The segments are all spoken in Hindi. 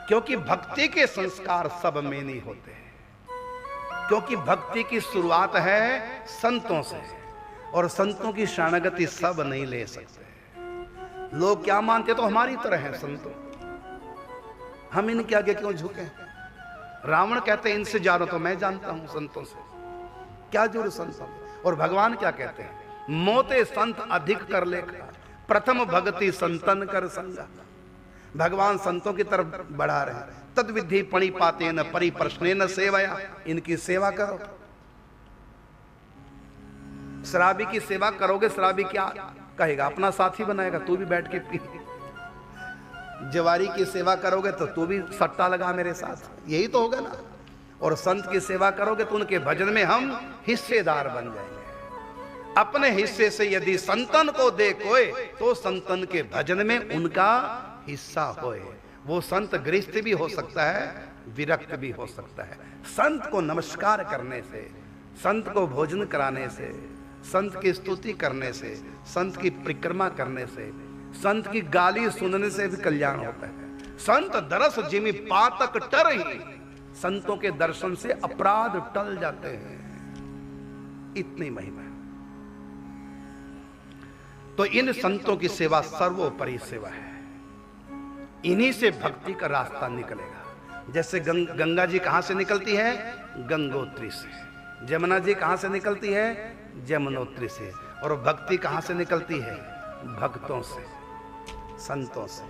क्योंकि भक्ति के संस्कार सब में नहीं होते हैं, क्योंकि भक्ति की शुरुआत है संतों से, और संतों की शरणागति सब नहीं ले सकते। लोग क्या मानते तो हमारी तरह हैं संतों, हम इनके आगे क्यों झुके। रावण कहते हैं इनसे ज्यादा तो मैं जानता हूं संतों से, क्या जुड़ संतों। और भगवान क्या कहते हैं, मोते संत अधिक कर लेखा, प्रथम भक्ति संतन कर संगा। भगवान संतों की तरफ बढ़ा रहे हैं। तद विधि पणिपाते न परिप्रश्ने न सेवया, इनकी सेवा करो। शराबी की सेवा करोगे, शराबी क्या कहेगा, अपना साथी बनाएगा, तू भी बैठ के पी। जवारी की सेवा करोगे तो तू भी सट्टा लगा मेरे साथ, यही तो होगा ना। और संत की सेवा करोगे तो उनके भजन में हम हिस्सेदार बन जाएंगे। अपने हिस्से से यदि संतन को दे कोई, तो संतन के भजन में उनका हिस्सा होए। वो संत गृहस्थ भी हो सकता है, विरक्त भी हो सकता है। संत को नमस्कार करने से, संत को भोजन कराने से, संत की स्तुति करने से, संत की परिक्रमा करने से, संत की गाली सुनने से भी कल्याण होता है। संत दरस जिमि पातक टरहि, संतों के दर्शन से अपराध टल जाते हैं, इतनी महिमा है। तो इन संतों की सेवा सर्वोपरि सेवा है। इन्हीं से भक्ति का रास्ता निकलेगा। जैसे गंगा जी कहां से निकलती है, गंगोत्री से। जमुना जी कहां से निकलती है, जमुनोत्री से। और भक्ति कहां से निकलती है, भक्तों से, संतों से,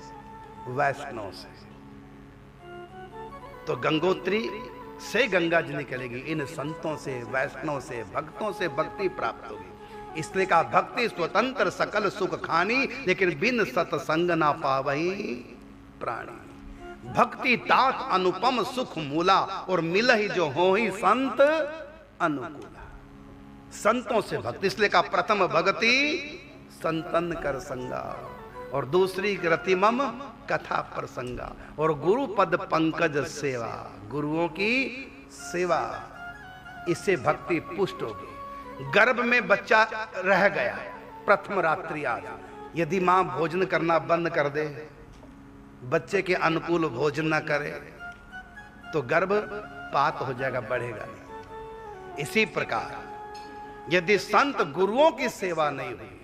वैष्णव से। तो गंगोत्री से गंगा जी निकलेगी, इन संतों से, वैष्णव से, भक्तों से भक्ति प्राप्त होगी। इसलिए कहा भक्ति स्वतंत्र सकल सुख खानी, लेकिन बिन सत्संग ना पावही प्राणी। भक्ति तात अनुपम सुख मूला, और मिल ही जो हो ही संत अनुकूला। संतों से भक्ति, इसलिए कहा प्रथम भक्ति संतन कर संगा, और दूसरी रति मम कथा प्रसंगा, और गुरु पद पंकज सेवा, गुरुओं की सेवा, इससे भक्ति पुष्ट होगी। गर्भ में बच्चा रह गया, प्रथम रात्रि आज, यदि मां भोजन करना बंद कर दे, बच्चे के अनुकूल भोजन ना करे, तो गर्भपात हो जाएगा, बढ़ेगा नहीं। इसी प्रकार यदि संत गुरुओं की सेवा नहीं हुई,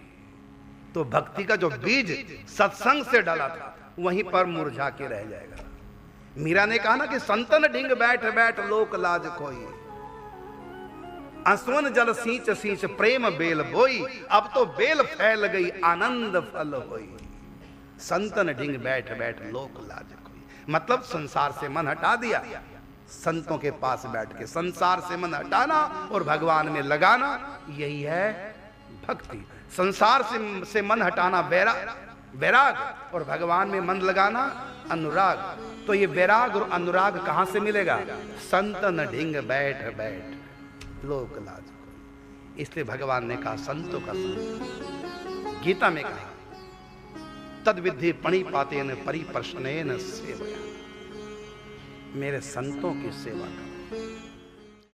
तो भक्ति का जो बीज सत्संग से डाला था वहीं पर मुरझा के रह जाएगा। मीरा ने कहा ना कि संतन ढिंग बैठ बैठ लोक लाज कोई, असवन जल सींच सींच प्रेम बेल बोई, अब तो बेल फैल गई आनंद फल होई। संतन ढिंग बैठ बैठ लोक लाज कोई, मतलब संसार से मन हटा दिया। संतों के पास बैठ के संसार से मन हटाना और भगवान में लगाना, यही है भक्ति। संसार से मन हटाना वैराग, और भगवान में मन लगाना अनुराग। तो ये वैराग और अनुराग कहां से मिलेगा, संतन ढिंग बैठ बैठ लोक लाज कोई। इसलिए भगवान ने कहा संतों का संग। गीता में कहा तद विधि पणिपातेन परिप्रश्नेन सेवया, मेरे संतों की सेवा करो।